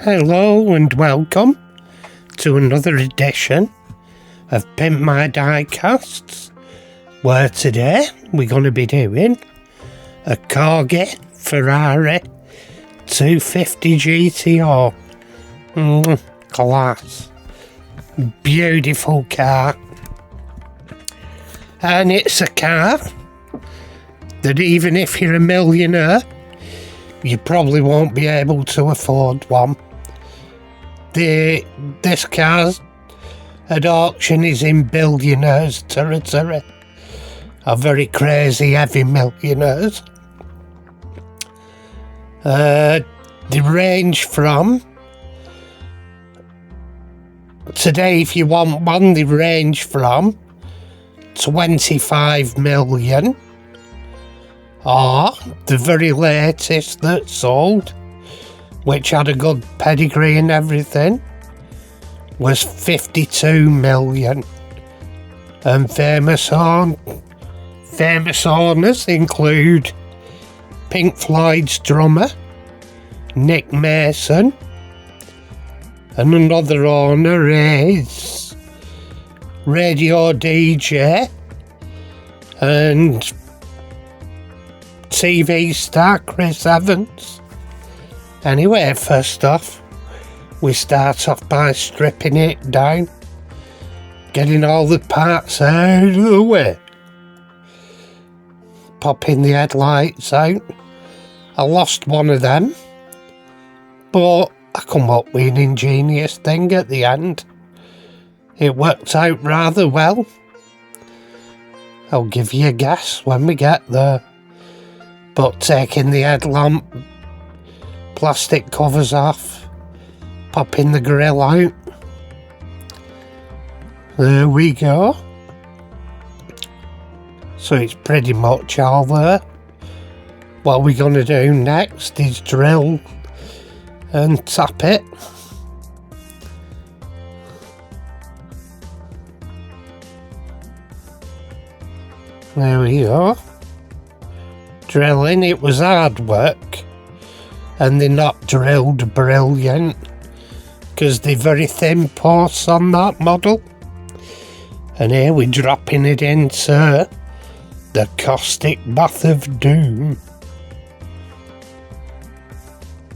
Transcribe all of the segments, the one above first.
Hello and welcome to another edition of Pimp My Diecasts, where today we're going to be doing a Corgi Ferrari 250 GTO. Class. Beautiful car. And it's a car that even if you're a millionaire, you probably won't be able to afford one. This car at auction is in billionaires territory, are very crazy heavy millionaires. They range from, today if you want one, they range from 25 million, or the very latest that sold, which had a good pedigree and everything, was 52 million. And famous owners include Pink Floyd's drummer, Nick Mason, and another owner is radio DJ and TV star Chris Evans. Anyway, first off, we start off by stripping it down, getting all the parts out of the way, popping the headlights out. I lost one of them, but I come up with an ingenious thing at the end. It worked out rather well. I'll give you a guess when we get there. But taking the headlamp plastic covers off, popping the grille out. There we go. So it's pretty much all there. What we're going to do next is drill and tap it. There we go. Drilling, it was hard work, and they're not drilled brilliant because they're very thin posts on that model. And here we're dropping it into the caustic bath of doom.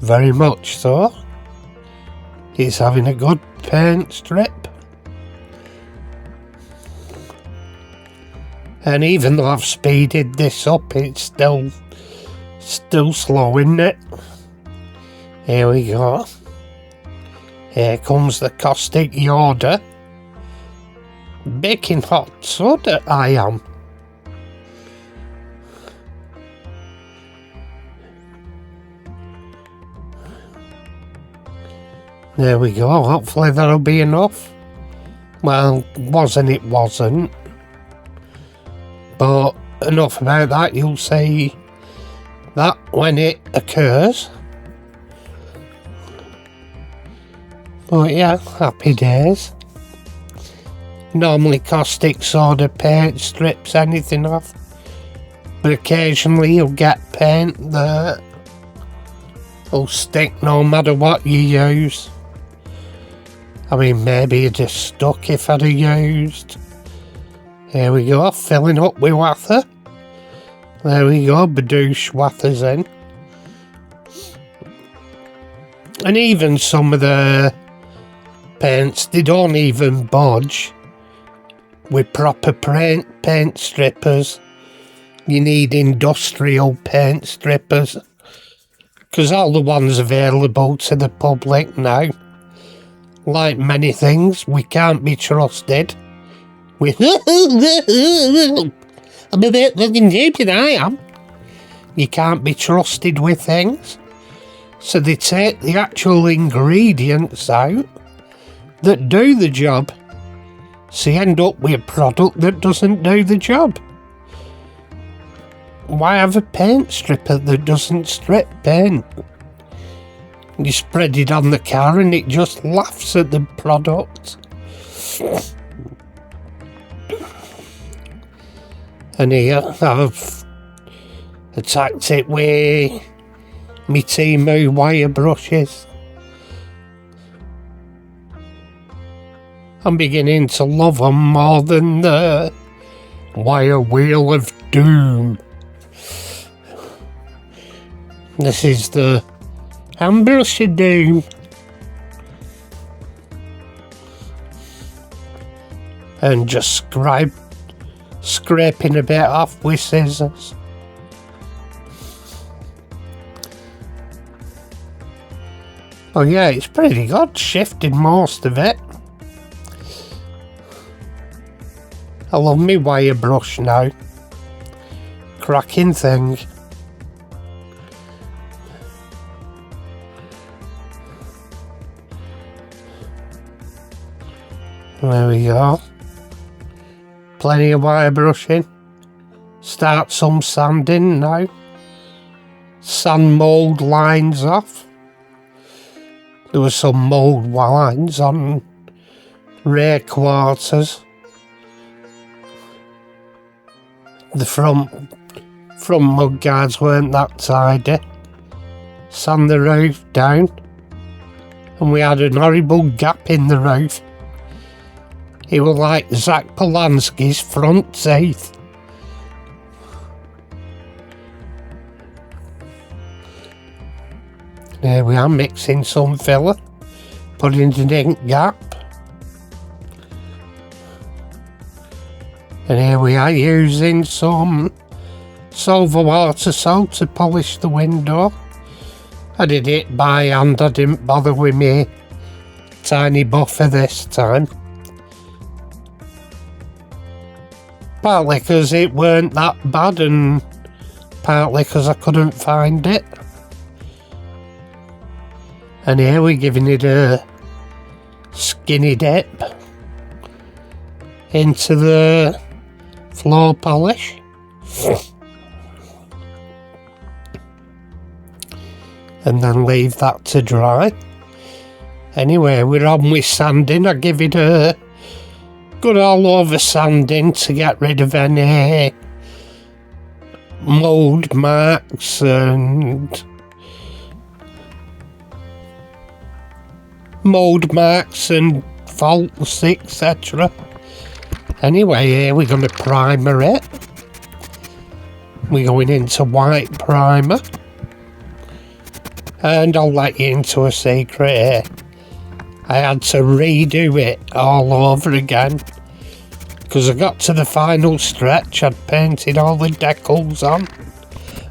Very much so. It's having a good paint strip. And even though I've speeded this up, it's still slow, isn't it? Here we go. Here comes the caustic Yoda. Baking hot soda I am. There we go, hopefully that'll be enough. Well, it wasn't. But enough about that, you'll see that when it occurs. But yeah, happy days. Normally caustic soda paint strips anything off, but occasionally you'll get paint that will stick no matter what you use. I mean, maybe you're just stuck if I'd have used. Here we go, filling up with wather. There we go, badoosh wathers in. And even some of the paints, they don't even budge. With proper paint strippers, you need industrial paint strippers. Because all the ones available to the public now, like many things, we can't be trusted. I'm a bit fucking stupid, I am. You can't be trusted with things. So they take the actual ingredients out that do the job. So you end up with a product that doesn't do the job. Why have a paint stripper that doesn't strip paint? You spread it on the car and it just laughs at the product. And here I've attacked it with me Timu wire brushes. I'm beginning to love them more than the wire wheel of doom. This is the handbrush of doom. And just scraping a bit off with scissors. Oh yeah, it's pretty good, shifted most of it. I love me wire brush now. Cracking thing. There we go. Plenty of wire brushing. Start some sanding now. Sand mould lines off. There were some mould lines on rear quarters. The front mudguards weren't that tidy. Sand the roof down. And we had an horrible gap in the roof. It was like Zach Polanski's front teeth. There we are, mixing some filler, putting the ink gap. And here we are using some silver water soap to polish the window. I did it by hand, I didn't bother with me tiny buffer this time. Partly because it weren't that bad and partly because I couldn't find it. And here we're giving it a skinny dip into the floor polish. And then leave that to dry. Anyway, we're on with sanding. I give it a good all over sanding to get rid of any mould marks and faults, etc. Anyway, here we're going to primer it. We're going into white primer. And I'll let you into a secret here. I had to redo it all over again. Because I got to the final stretch, I'd painted all the decals on.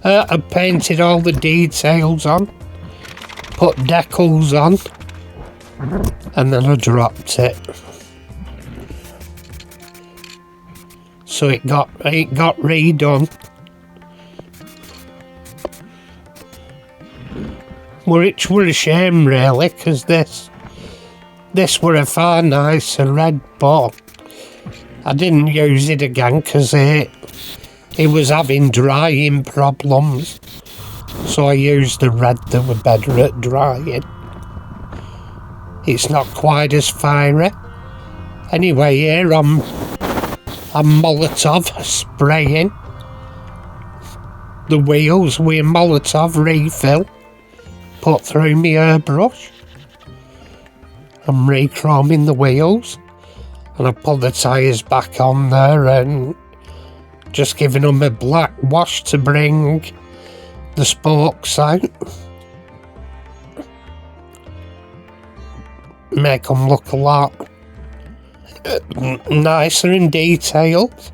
I'd painted all the details on. Put decals on. And then I dropped it. So it got redone. Which were a shame really, because this were a far nicer red, but I didn't use it again because it was having drying problems. So I used the red that were better at drying. It's not quite as fiery. Anyway, here I'm Molotov spraying the wheels with Molotov refill put through my airbrush. I'm re-chroming the wheels and I put the tyres back on there and just giving them a black wash to bring the spokes out. Make them look a lot nicer and detailed.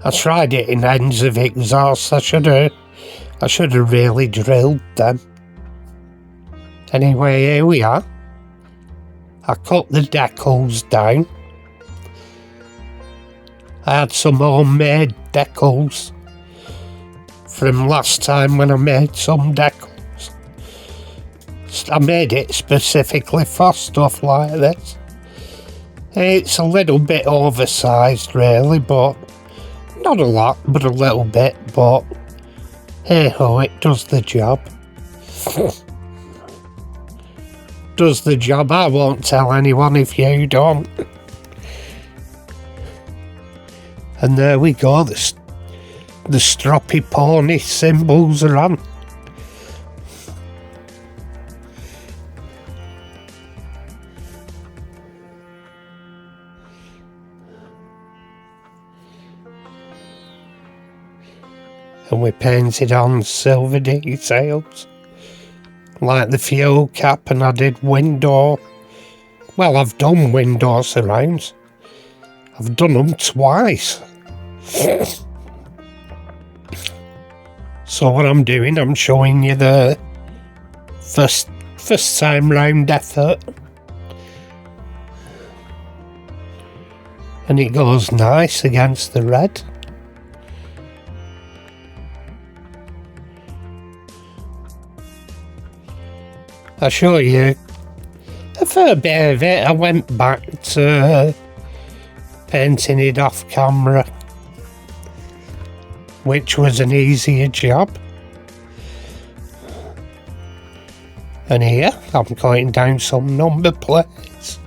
I tried it in ends of exhaust. I should have really drilled them. Anyway, here we are. I cut the decals down. I had some homemade decals from last time when I made some decals. I made it specifically for stuff like this. It's a little bit oversized really, but not a lot, but a little bit, but hey ho, it does the job. Does the job. I won't tell anyone if you don't. And there we go, the stroppy pony symbols are on. and we painted on silver details, like the fuel cap, and I did window. Well, I've done window surrounds. I've done them twice. So what I'm doing, I'm showing you the first time round effort. And it goes nice against the red. I'll show you a fair bit of it. I went back to painting it off camera, which was an easier job. And here, I'm cutting down some number plates.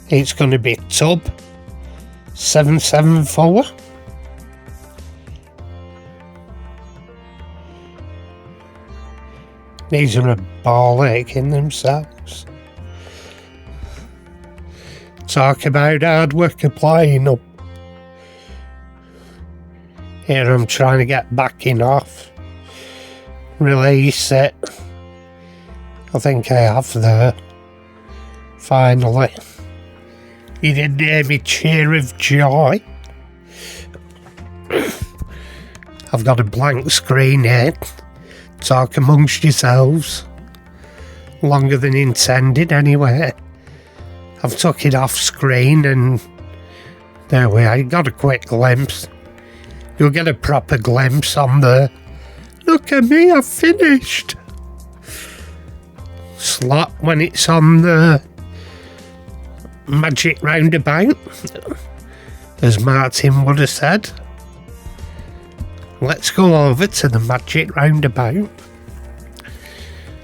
It's going to be Tub 774. These are a ball ache in themselves. Talk about hard work applying them. Here I'm trying to get backing off. Release it. I think I have there. Finally. You didn't hear me cheer of joy. I've got a blank screen here. Talk amongst yourselves. Longer than intended anyway. I've took it off screen and there we are. You got a quick glimpse. You'll get a proper glimpse on the look at me, I've finished slot when it's on the magic roundabout, as Martin would have said. Let's go over to the magic roundabout.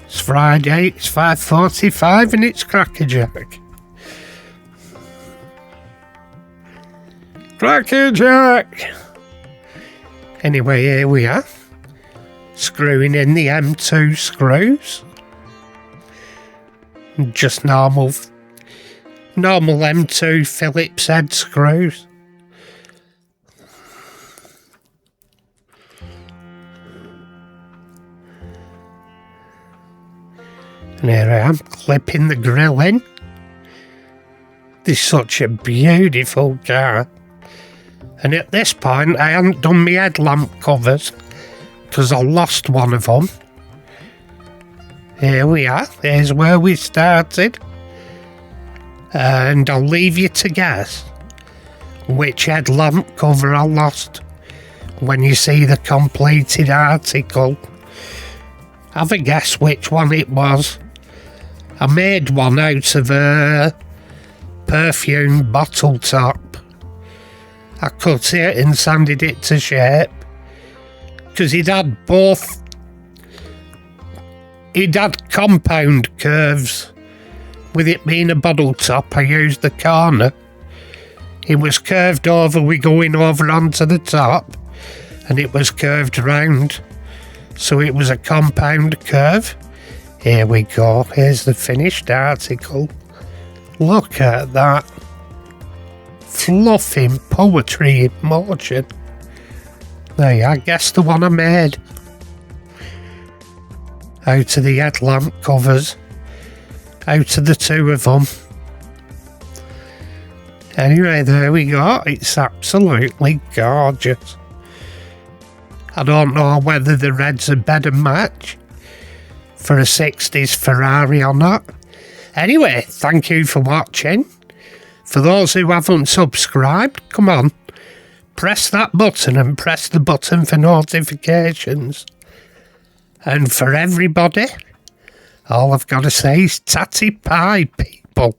It's Friday, it's 5:45 and it's crackerjack. Crackerjack! Anyway, here we are. Screwing in the M2 screws. Just normal M2 Phillips head screws. And here I am, clipping the grill in. This is such a beautiful car. And at this point, I hadn't done my headlamp covers because I lost one of them. Here we are. Here's where we started. And I'll leave you to guess which headlamp cover I lost when you see the completed article. Have a guess which one it was. I made one out of a perfume bottle top. I cut it and sanded it to shape because it had compound curves. With it being a bottle top, I used the corner. It was curved over with going over onto the top, and it was curved round, so it was a compound curve. Here we go, here's the finished article. Look at that. Fluffing poetry in motion. There you are, guess the one I made. Out of the headlamp covers. Out of the two of them. Anyway, there we go. It's absolutely gorgeous. I don't know whether the red's a better match for a 60s Ferrari or not. Anyway, thank you for watching. For those who haven't subscribed, come on, press that button and press the button for notifications. And for everybody, all I've got to say is tatty pie, people.